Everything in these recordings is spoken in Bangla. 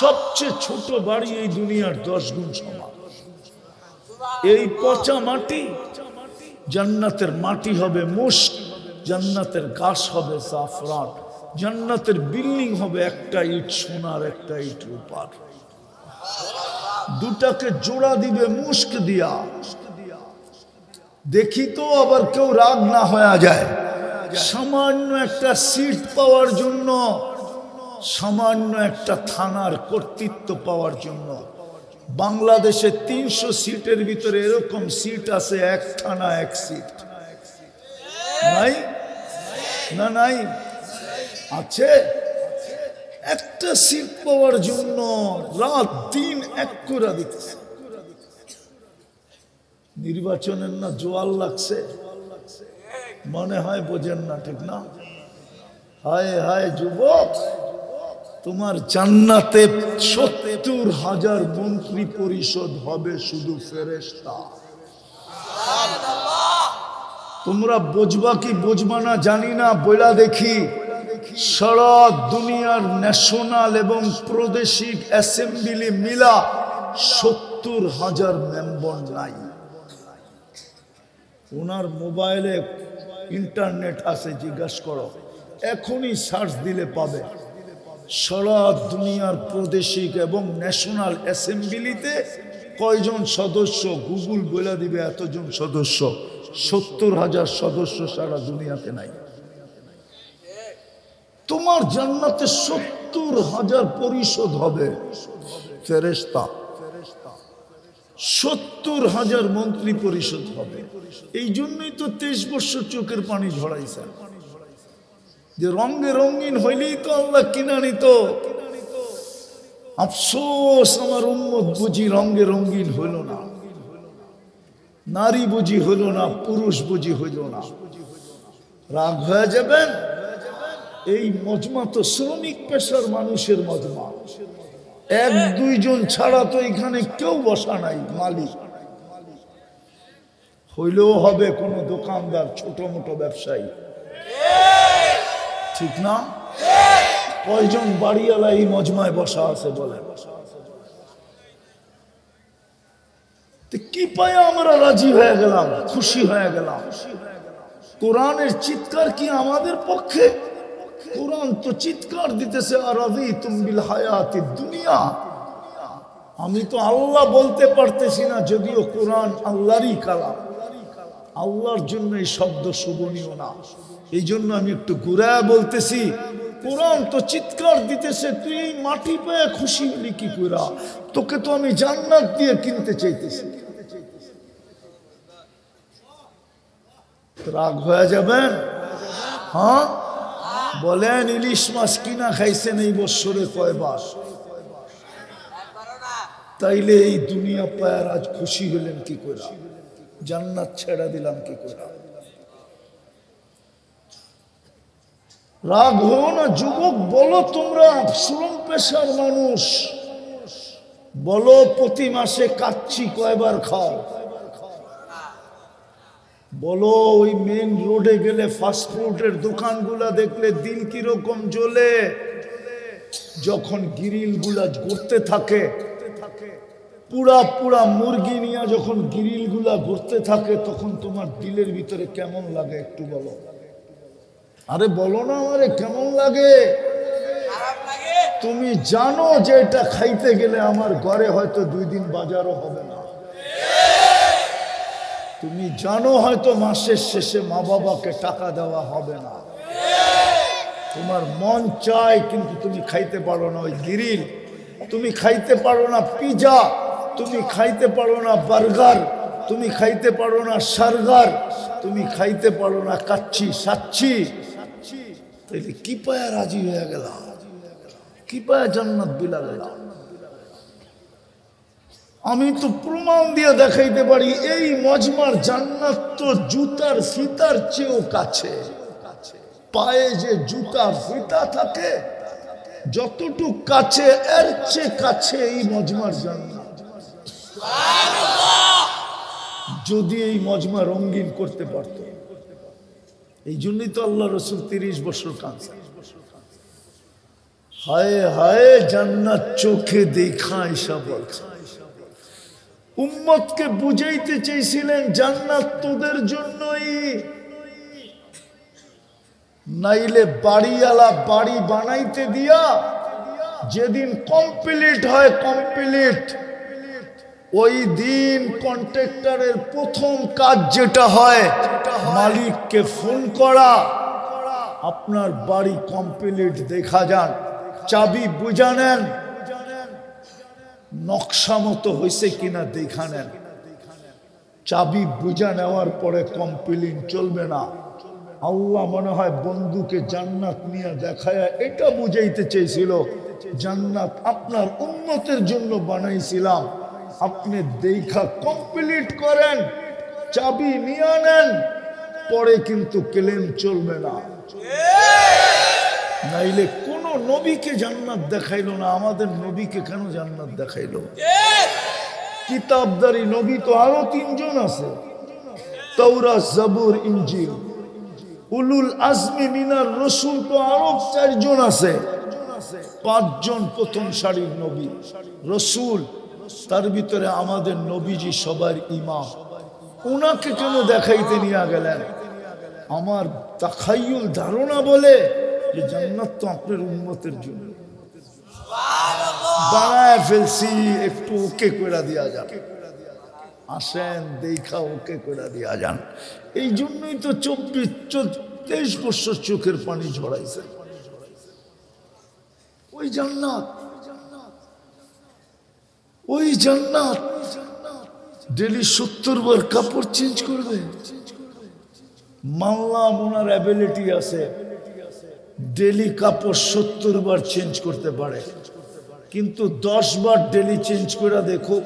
সবচেয়ে ছোট বাড়ি এই দুনিয়ার 10 গুণ সমান। এই পচা মাটি, জান্নাতের মাটি হবে মুস্ক, জান্নাতের গাছ হবে জাফরান, জান্নাতের বিল্ডিং হবে একটা ইট সোনার, একটা ইট রূপার। দুটাকে জোড়া দিবে মুস্ক দিয়া। দেখি তো আবার কেউ রাগ না হয়ে যায়। সামান্য একটা সিট পাওয়ার জন্য, সামান্য একটা থানার কর্তৃত্ব পাওয়ার জন্য বাংলাদেশে 300 সিটের ভিতরে এরকম সিট আছে, এক থানা এক সিট নাই না? নাই, আছে। একটা সিট পাওয়ার জন্য রাত দিন এক করে দিতেছে। নির্বাচনের না জোয়ার লাগছে, মনে হয় বোঝেন না, ঠিক না? হায় হায় যুবক, তোমার জান্নাতে 70,000 মন্ত্রী পরিষদ হবে শুধু ফেরেশতা। তোমরা বুঝবা কি বুঝবা না জানি না, বইলা দেখি সারা দুনিয়ার ন্যাশনাল এবং প্রাদেশিক অ্যাসেম্বলি মিলা 70,000 মেম্বার নাই। ওনার মোবাইলে ইন্টারনেট আছে, জিজ্ঞাসা করো, এখনই সার্চ দিলে পাবে। সারা দুনিয়ার প্রাদেশিক এবং ন্যাশনাল অ্যাসেম্বলিতে কয়জন সদস্য, গুগল বলে দিবে এতজন সদস্য। 70,000 সদস্য সারা দুনিয়াতে নাই। তোমার জান্নাতে 70,000 পরিষদ হবে ফেরেশতা, 70,000 মন্ত্রী পরিষদ হবে। এই জন্যই তো 23 বছর চোখের পানি ঝরাইছে, যে রঙে রঙিন হইলেই তো আল্লাহ কিনা নিত। আফসোস, আমার উম্মত বুঝি রঙে রঙিন হইল না, নারী বুঝি হইল না, পুরুষ বুঝি হইল না। রাগ হয়ে যাবেন? এই মজমা তো শ্রমিক পেশার মানুষের মজমা, 1-2 জন ছাড়া তো এখানে কেউ বসা নাই। মালিক হইলেও হবে কোন দোকানদার, ছোট মোটো ব্যবসায়ী, ঠিক না? কয়জন বাড়িওয়ালা এই মজমায় বসা আছে বলেন? কি পায় আমরা রাজি হয়ে গেলাম, খুশি হয়ে গেলাম? কোরআনের চিৎকার কি আমাদের পক্ষে? কোরআন তো চিৎকার দিতেছে, আরাযীতুম বিল হায়াতিদ দুনিয়া। আমি তো আল্লাহ বলতে পারতেছি না, যদিও কোরআন আল্লাহরই কালাম। আল্লাহর জন্য এই শব্দ শোভনীয় না, এই জন্য আমি একটু ঘুরায় বলতেছি। কোরআন তো চিৎকার দিতেছে, তুই এই মাটি পেয়ে খুশি হলি কি করে? তোকে তো আমি জান্নাত দিয়ে কিনতে চাইতেছি। রাগ হয়ে যাবেন? হ্যাঁ বলেন, ইলিশ মাছ কিনা খাইছেন এই বছরে কয়বার? তাইলে এই দুনিয়া পায়ার আজ খুশি হলেন কি করে? জান্নাত ছেড়া দিলাম কি করে? রাগ হো না যুবক, বলো তোমরা শ্রম পেশার মানুষ, বলো প্রতি মাসে কাচ্চি কয়বার খাও? বলো ওই মেন রোডে গেলে ফাস্টফুডের দোকানগুলা দেখলে দিল কিরকম জ্বলে? যখন গ্রিল গুলা ঘুরতে থাকে, পুরা পুরা মুরগি নিয়ে যখন গ্রিল গুলা ঘুরতে থাকে, তখন তোমার দিলের ভিতরে কেমন লাগে একটু বলো? আরে বলো না আমারে, কেমন লাগে? তুমি জানো যে এটা খাইতে গেলে আমার ঘরে হয়তো 2 দিন বাজারও হবে না। তুমি জানো হয়তো মাসের শেষে মা বাবাকে টাকা দেওয়া হবে না। তোমার মন চায় কিন্তু তুমি খাইতে পারো না ওই গ্রিল, তুমি খাইতে পারো না পিজা, তুমি খাইতে পারো না বার্গার, তুমি খাইতে পারো না সার্গার, তুমি খাইতে পারো না কাচ্চি সাচ্ছি। তাইলে কি পায়া রাজি হয়ে গেল? কি পায়া জান্নাত বিলা গেল? আমি তো প্রমাণ দিয়ে দেখাইতে পারি, এই মজমার জান্নাত তো জুতার ফিতার চেয়েও কাছে। পায়ে যে জুতা ফিতা থাকে, যতটুক কাছে, এর চেয়ে কাছে এই মজমার জান্নাত। যদি এই মজমা রঙিন করতে পারত। এই জন্যই তো আল্লাহ রসুল 30 বছর কাঁদছেন। হায় হায় জান্নাত চোখে দেখা এসা বলছে। উম্মতকে বুঝাইতে চেয়েছিলেন জান্নাত তোদের জন্যই, নাইলে বাড়িওয়ালা বাড়ি বানাইতে দিয়া যেদিন কমপ্লিট হয়, কমপ্লিট ওই দিন কন্ট্রাক্টরের প্রথম কাজ যেটা হয় মালিককে ফোন করা, আপনার বাড়ি কমপ্লিট দেখা যান, চাবি বুঝা নেন, নকশা মতো হয়েছে কিনা দেখা নেন। চাবি বুঝা নেওয়ার পরে কমপ্লিট চলবে না। আল্লাহ মনে হয় বন্ধুকে জান্নাত নিয়ে দেখায় এটা বুঝাইতে চেয়েছিল, জান্নাত আপনার উম্মতের জন্য বানাইছিলাম, আপনি দেখা কমপ্লিট করেন, চাবি নিয়ে নেন, পরে কিন্তু ক্লেম চলবে না। নাইলে কোন নবীকে জান্নাত দেখাইলো না, আমাদের নবীকে কেন জান্নাত দেখাইলো? কিতাবদারি নবী তো আরো 3 জন আছে, তাওরাত, জবুর, ইনজিল। উলুল আজমি মিনার রসুল তো আরো 4 জন আছে, 5 জন প্রথম সারির নবী রসুল, তার ভিতরে আমাদের নবীজি সবার ইমাম। ওনাকে কেন দেখাইতে নিয়ে গেলেন? আমার তাখায়ুল ধারণা বলে যে জান্নাত তো আপনার উম্মতের জন্য বানায় ফেলছি, একটু ওকে করে দিয়া যান, আসেন দেখা ওকে করে দিয়া যান। এই জন্যই তো 23 বছর চোখের পানি ঝরাইছে। ওই জান্নাত, ওই জান্নাত ডেলি 70 বার কাপড় চেঞ্জ করবে। মানলাম ওনার অ্যাবিলিটি আছে, ডেলি কাপড় 70 বার চেঞ্জ করতে পারে, কিন্তু 10 বার ডেলি চেঞ্জ করে দেখো,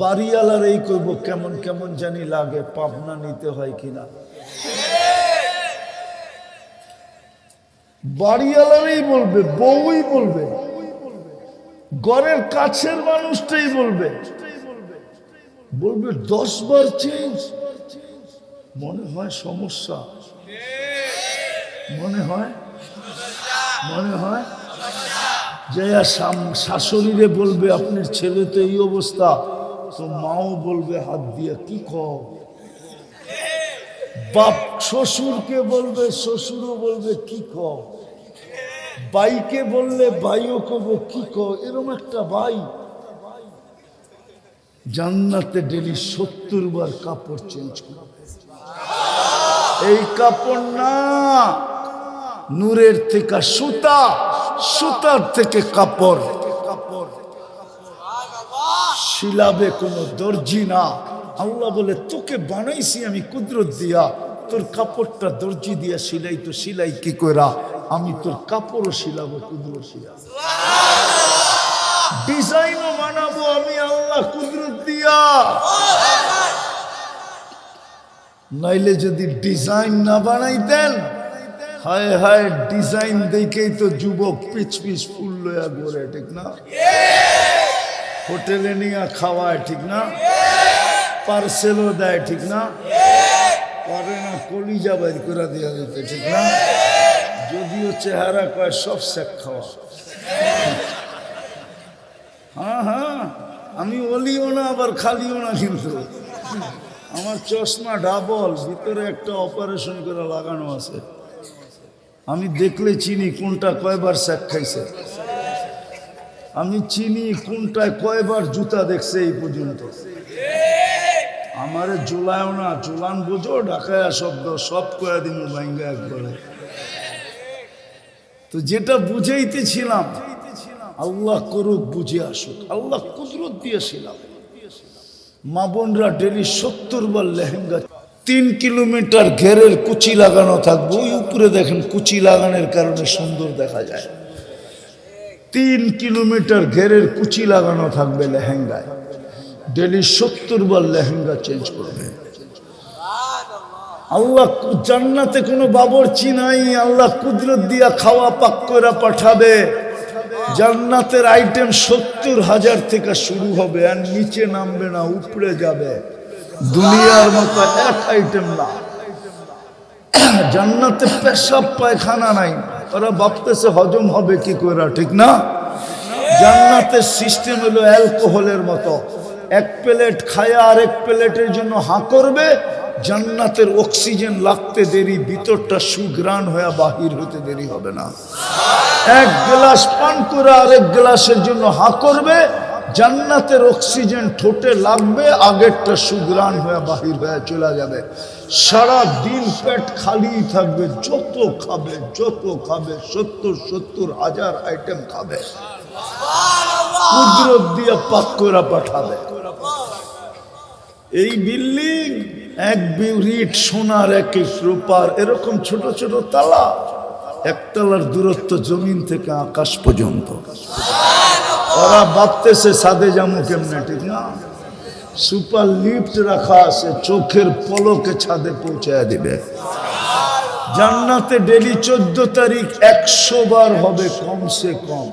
বাড়িওয়ালার এই করবো কেমন কেমন জানি লাগে, পাবনা নিতে হয় কিনা। বাড়িওয়ালারই বলবে, বউই বলবে, ঘরের কাছের মানুষটাই বলবে, বলবে 10 বার চেঞ্জ। মনে হয় সমস্যা, মনে হয় যে শাশুড়িরে বলবে আপনার ছেলে তো এই অবস্থা, তো মাও বলবে হাত দিয়ে কি কও। বাপ শ্বশুরকে বলবে, শ্বশুরও বলবে কি কও। ভাইকে বললে ভাইও কব কি কও। এরকম একটা ভাই। জান্নাতে ডেলি 70 বার কাপড় চেঞ্জ করবে। এই কাপড় না, নূরের থেকে সুতা, সুতার থেকে কাপড়, শিলাবে কোনো দর্জি না। আল্লাহ বলে তোকে বানাইছি আমি কুদরত দিয়া, তোর কাপড়টা দর্জি দিয়া সিলাই, তো সিলাই কি কইরা, আমি তোর কাপড়ও শিলাবো কুদরত দিয়া, ডিজাইনও বানাবো আমি আল্লাহ কুদরত দিয়া। নাইলে যদি ডিজাইন না বানাইতেন, হায় হায়, ডিজাইন দেখেই তো যুবক পিচ পিচ ফুল লয়া ঘোরে, ঠিক না? হোটেলে নিয়ে খাওয়ায়, ঠিক না? পার্সেলও দেয়, ঠিক না? করে না কলিজা বাইর করে দেওয়া যেতে, ঠিক না? যদিও চেহারা কয় সব শেখ খাওয়া। হ্যাঁ হ্যাঁ, আমি অলিও না আবার খালিও না, কিন্তু আমার চশমা ডাবল, ভিতরে একটা অপারেশন করে লাগানো আছে। আমি দেখলে চিনি কোনটা কয়বার শেখ খাইছে, আমি চিনি কোনটায় কয়বার জুতা দেখছে এই পর্যন্ত। আমারে জোলায়ও না, জোলান বোঝো, ঢাকায়া শব্দ, সব কয়া দিন ভাঙ্গা একবারে। তো যেটা বুঝাইতেছিলাম, আল্লাহ করুক বুঝে আসুক, আল্লাহ কুদরত দিয়েছিলাম। মা বোনরা ডেলি 70 বার লেহেঙ্গা, 3 কিলোমিটার ঘেরের কুচি লাগানো থাকবে। ওই উপরে দেখেন কুচি লাগানোর কারণে সুন্দর দেখা যায়। 3 কিলোমিটার ঘেরের কুচি লাগানো থাকবে লেহেঙ্গায়, ডেলি 70 বার লেহেঙ্গা চেঞ্জ করবে। আল্লাহ জান্নাতে কোনো বাবরচি নাই, আল্লাহ কুদরত দিয়া খাওয়া পাক করে পাঠাবে। জান্নাতের আইটেম 70,000 থেকে শুরু হবে, আর নিচে নামবে না, উপরে যাবে। দুনিয়ার মতো এক আইটেম না। জান্নাতে পেশাব পায়খানা নাই, ওরা ভাবতেছে হজম হবে কি করে, ঠিক না? জান্নাতের সিস্টেম হলো অ্যালকোহলের মতো, এক প্লেট খায়া আরেক প্লেটের জন্য হাঁ করবে, জান্নাতের অক্সিজেন লাগতে দেরি, ভিতরটা সুঘ্রাণ হয়ে বাহির হতে দেরি হবে না। এক গ্লাস পান করে আরেক গ্লাসের জন্য হাঁ করবে, জান্নাতের অক্সিজেন ঠোঁটে লাগবে, আগেরটা সুঘ্রাণ হয়ে বাহির হয়ে চলে যাবে। সারা দিন পেট খালি থাকবে, যত খাবে 70 হাজার আইটেম খাবে, কুদরত দিয়ে পাক করে পাঠাবে। এই বিল্ডিং এক বিউরিট সোনার, এক রূপার, এরকম ছোট ছোট তালা, একতলার দূরত্ব জমিন থেকে আকাশ পর্যন্ত। ওরা ভাবতেছে ছাদে যাবো কেমনে, ঠিক না? সুপার লিফট রাখা আছে, চোখের পলকে ছাদে পৌঁছায় দিবে। জান্নাতে ডেলি 14 তারিখ 100 বার হবে কমসে কম।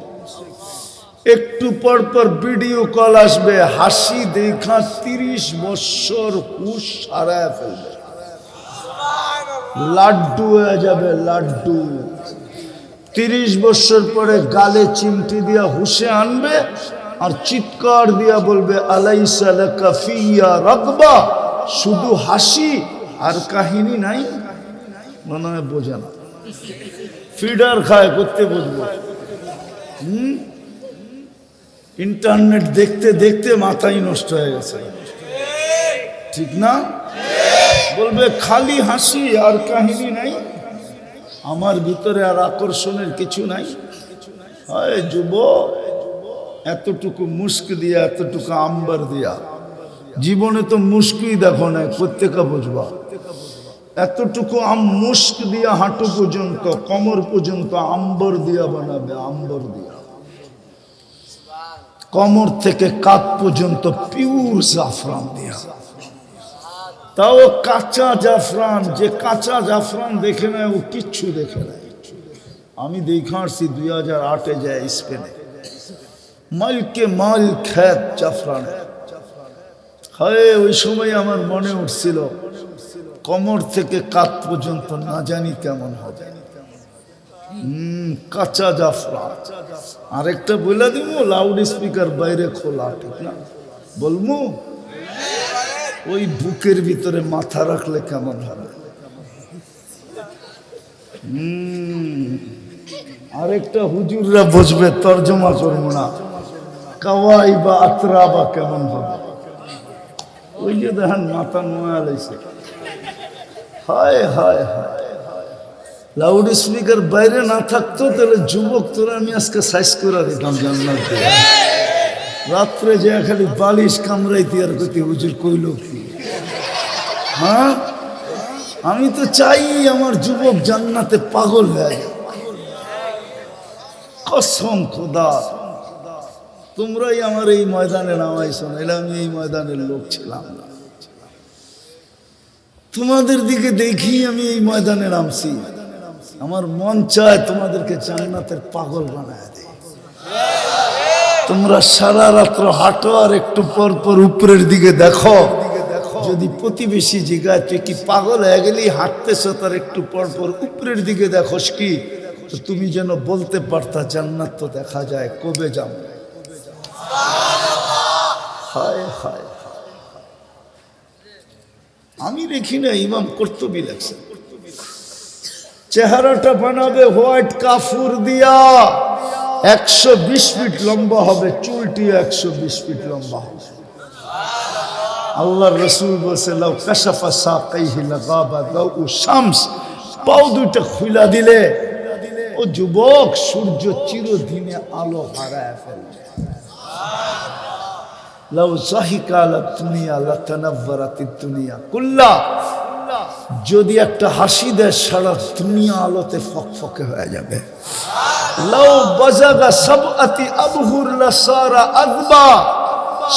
একটু পর পর ভিডিও কল আসবে, হাসি দেখা 30 বছর হুশ হারায় ফেলবে, লাড্ডু হয়ে যাবে লাড্ডু। 30 বছর পরে গালে চিমটি দিয়া হুশে আনবে আর চিৎকার দিয়া বলবে আলাইসা লাকা ফিয়া রাগবা, শুধু হাসি আর কাহিনী নাই। মনে হয় বোঝে না, ফিডার খায়, করতে বুঝবো। ইন্টারনেট দেখতে দেখতে মাথাই নষ্ট হয়ে গেছে, ঠিক না? বলবে খালি হাসি আর কাহিনী নাই, আমার ভিতরে আর আকর্ষণের কিছু নাই। হয় যুবক, এতটুকু মুস্ক দিয়া, এতটুকু আম্বার দিয়া, জীবনে তো মুস্কই দেখো না, প্রত্যেকা বুঝবা। এতটুকু মুস্ক দিয়া হাঁটু পর্যন্ত, কোমর পর্যন্ত আম্বর দিয়া বানাবে, আম্বর দিয়া। কোমর থেকে কাঁধ পর্যন্ত পিওর জাফরান দিয়া, তাও কাঁচা জাফরান। যে কাঁচা জাফরান দেখে নেয় ও কিচ্ছু দেখে নেয়। আমি দেখে আসছি 2008-এ যায় স্পেনে, মাইলকে মাইল খ্যাত জাফরান। হয় ওই সময় আমার মনে উঠছিল কোমর থেকে কাঁধ পর্যন্ত না জানি কেমন হবে। কাঁচা জাফরান। আরেকটা বলে দিব, লাউড স্পিকার বাইরে খোলা, ঠিক না? বলবো ওই বুকের ভিতরে মাথা রাখলে কেমন হবে। আরেকটা হুজুররা বুঝবে, তর্জমা করবো না। কাওয়াই বা আতরা বা কেমন হবে। ওই যে দেখেন মাথা নোয়া লাইছে, হায় হায় হায়। লাউড স্পিকার বাইরে না থাকতো তাহলে যুবক তোরা আমি আজকে সাইজ করে দিতাম জান্নাতে। রাত্রে যে খালি বালিশ কামড়াইতে আর কইতে হুজুর কইল কি? হ্যাঁ, আমি তো চাই আমার যুবক জান্নাতে পাগল হয়ে যায়। কসম খোদা, তোমরাই আমার এই ময়দানে নামাইছো, নাহলে আমি এই ময়দানের লোক ছিলাম না। তোমাদের দিকে দেখি আমি এই ময়দানে নামছি। আমার মন চায় তোমাদেরকে জান্নাতের পাগল বানায় দেয়। তোমরা সারা রাত্র হাঁটো আর একটু পর পর উপরের দিকে দেখো। যদি প্রতিবেশী জিগায় তুই কি পাগল হয়ে গেলি, হাঁটতেছ, তার একটু পর পর উপরের দিকে দেখোস কি, তো তুমি যেন বলতে পারতা জান্নাত তো দেখা যায়, কবে যাও। হায় হায়, আমি দেখি না, ইমাম কর্তুবী লেখছে চেহারাটা বানাবে হোয়াইট কাফুর দিয়া, 120 ফিট লম্বা হবে, চুলটি 120 ফিট লম্বা হবে। আল্লাহর রাসূল বলেছে লাউ কাশাফা সাকাইহি লাগাবা দাউ শামস, পাও দুইটা খুলা দিলে ও যুবক সূর্য চিরদিনে আলো হারায় ফেলবে। লাউ যাহিকা আলা দুনিয়া লাতানাওয়ারাতিদ দুনিয়া কুল্লা, যদি একটা হাসি দেয় সারা দুনিয়া আলোতে ফকফকে হয়ে যাবে। লাউ বাজাগা সাবআতি আবহুর লাসারা আযবা,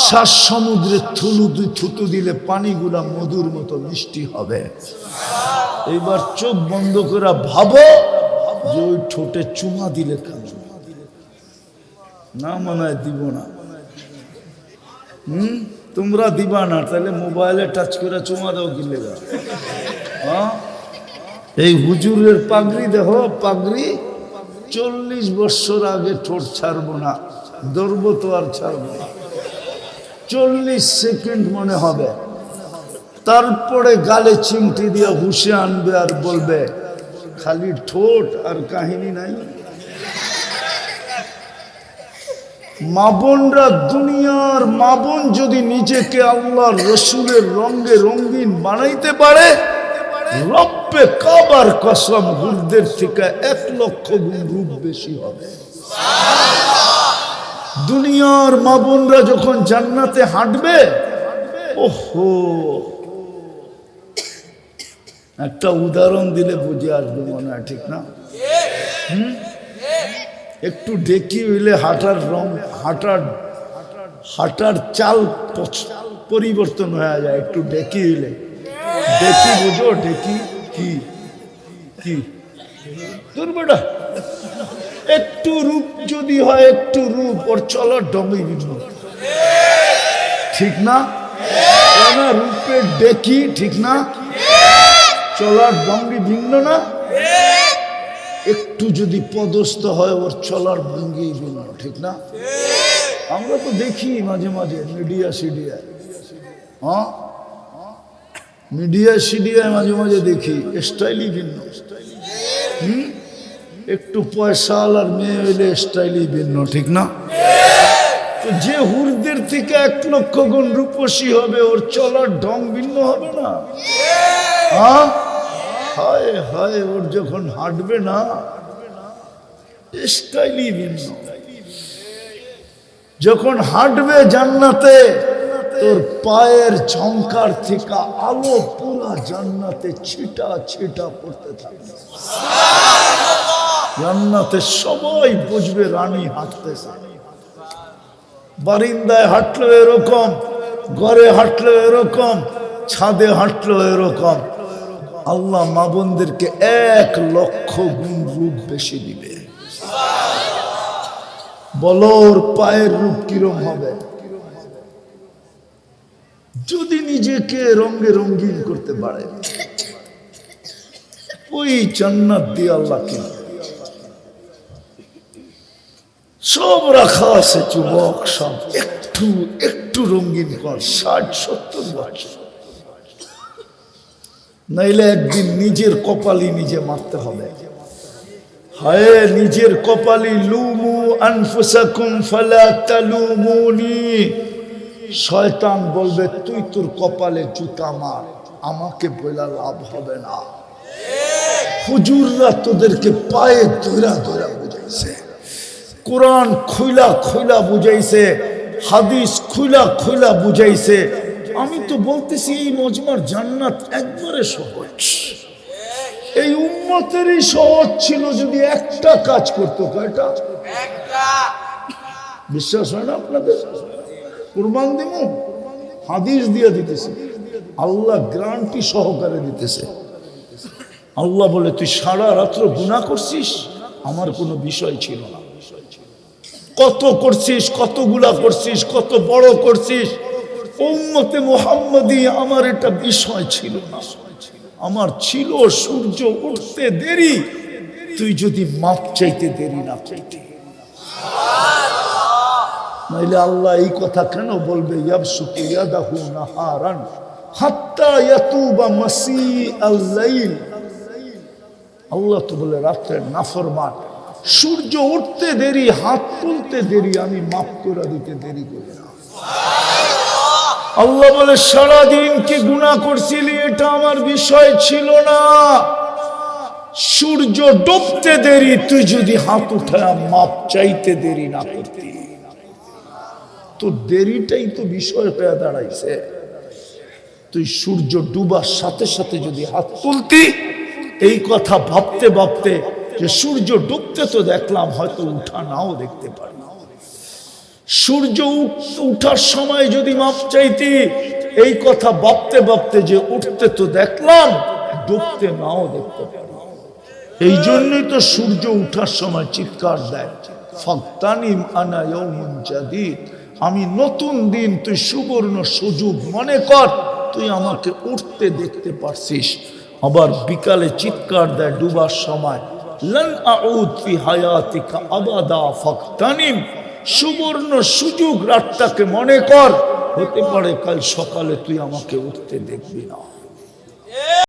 সাত সমুদ্রে থুতু দিলে পানিগুলা মধুর মতো মিষ্টি হবে। এইবার চোখ বন্ধ করে ভাবো যে ওই ঠোঁটে চুমা দিলে কেমন। না মনে হয় দিব না। তোমরা দিবা না, তাহলে মোবাইলে টাচ করে চুমা দাও কি লেগা? হ্যাঁ, এই হুজুরের পাগড়ি দেখো, পাগড়ি 40 বছর আগে ঠোঁট ছাড়বো না, ধরবো তো আর ছাড়বো না। 40 সেকেন্ড মনে হবে, তারপরে গালে চিমটি দিয়ে হুশে আনবে আর বলবে খালি ঠোঁট আর কাহিনী নাই। মা বোনরা, দুনিয়ার মা বোন যদি নিজেকে আল্লাহর রসুলের রঙে রঙিন বানাইতে পারে, রব্বে কাবার কসম হুরদের থেকে 1 লক্ষ গুণ রূপ বেশি হবে। দুনিয়ার মা বোনরা যখন জান্নাতে হাঁটবে, ওহো, একটা উদাহরণ দিলে বুঝে আসবে মনে হয়, ঠিক না? একটু ডেকি হইলে হাঁটার রং, হাঁটার চাল পরিবর্তন হয়ে যায়। একটু ডেকি হইলে, ডেকি বুঝো? ডেকি কি কি তোর বেটা? একটু রূপ যদি হয়, একটু রূপ, ওর চলার ডঙ্গি ভিন্ন, ঠিক না? রূপের ডেকি, ঠিক না? চলার ভঙ্গি ভিন্ন না? একটু যদি পদস্থ হয়, ওর চলার ভঙ্গি ভিন্ন, ঠিক না? আমরা তো দেখি মাঝে মাঝে মিডিয়া সিডিয়ায়, হ্যাঁ, মিডিয়া সিডিয়ায় মাঝে মাঝে দেখি স্টাইলই ভিন্ন। একটু পয়সাওয়ালার মেয়ে হইলে স্টাইলই ভিন্ন, ঠিক না? তো যে হুরদের থেকে 1 লক্ষ গুণ রূপসী হবে, ওর চলার ঢং ভিন্ন হবে না? হ্যাঁ, হায় হায়, ওর যখন হাঁটবে না, স্টাইলই ভিন্ন। যখন হাঁটবে জান্নাতে, তোর পায়ের ঝংকার থেকে আলো পুরা জান্নাতে ছিটা ছিটা পড়তে থাকবে। জান্নাতে সবাই বুঝবে রানী হাঁটতেছে। বারিন্দায় হাঁটলো এরকম, ঘরে হাঁটলো এরকম, ছাদে হাঁটলো এরকম। আল্লাহ মা বোনদেরকে 1 লক্ষ গুণ রূপ বেশি দিবে। বলো ওর পায়ের রূপ কিরম হবে? যদি নিজেকে রঙে রঙিন করতে পারে, ওই জান্নাত দিয়ে আল্লাহকে সব রাখা আছে। যুবক সব একটু একটু রঙিন কর, 60-70 বছর, নাইলে একদিন নিজের কপালই নিজে মারতে হবে। হায় নিজের কপালি, লুমু আনফুসাকুম ফালা তালুমুনি। শয়তান বলবে তুই তোর কপালে জুতা মার, আমাকে বলা লাভ হবে না। হুজুররা তোদেরকে পায়ে ধরা ধরা বুঝাইছে, কোরআন খুইলা খুইলা বুঝাইছে, হাদিস খুইলা খুইলা বুঝাইছে। আমি তো বলতেছি এই মজমার জান্নাত একবারে সহজ। এই উম্মতেরই সহজ ছিল যদি একটা কাজ করতো। কয়টা? বিশ্বাস হয় না আপনাদের? কুরবান দিমু, হাদিস দিয়ে দিতেছে, আল্লাহ গ্যারান্টি সহকারে দিতেছে। আল্লাহ বলে তুই সারা রাত্র গুনাহ করছিস, আমার কোনো বিষয় ছিল না। কত করছিস, কতগুলা করছিস, কত বড় করছিস, উম্মতে মুহাম্মাদি আমার এটা বিষয় ছিল না। আমার ছিল সূর্য উঠতে দেরি, তুই যদি মাপ চাইতে দেরি না চাইতে। নাইলে আল্লাহ এই কথা কেন বলবে ইয়াবসুতু ইয়াদাহু নাহারান হাত্তা ইয়াতুবা মাসিআল লাইল। আল্লাহ তো বলে রাত্রে নাফরমান, সূর্য উঠতে দেরি, হাত তুলতে দেরি, আমি মাফ করে দিতে দেরি করি না। আল্লাহ বলে সারাদিন কি গুনাহ করছিলি, এটা আমার বিষয় ছিল না। সূর্য ডুবতে দেরি, তুই যদি হাত উঠায় মাপ চাইতে দেরি না করতি, তো দেরিটাই তো বিষয় হয়ে দাঁড়াইছে। তুই সূর্য ডুবার সাথে সাথে যদি হাত তুলতি, এই কথা ভাবতে ভাবতে যে সূর্য ডুবতে তো দেখলাম, হয়তো উঠা নাও দেখতে পারি। সূর্য উঠার সময় যদি মাপ চাইতি, এই কথা ভাবতে ভাবতে যে উঠতে তো দেখলাম, ডুবতে নাও দেখতে পারি। এই জন্যই তো সূর্য উঠার সময় চিৎকার দেয়, ফাগতানিম আনা ইয়াউমুন জাদীদ, আমি নতুন দিন, তুই সুবর্ণ সুযোগ মনে কর, তুই আমাকে উঠতে দেখতে পারছিস। আবার বিকালে চিৎকার দেয় ডুবার সময়, লান আউদ ফি হায়াতিকা আবাদা ফাকতানিম, সুবর্ণ সুযোগ রাতটাকে মনে কর, হতে পারে কাল সকালে তুই আমাকে উঠতে দেখবি না।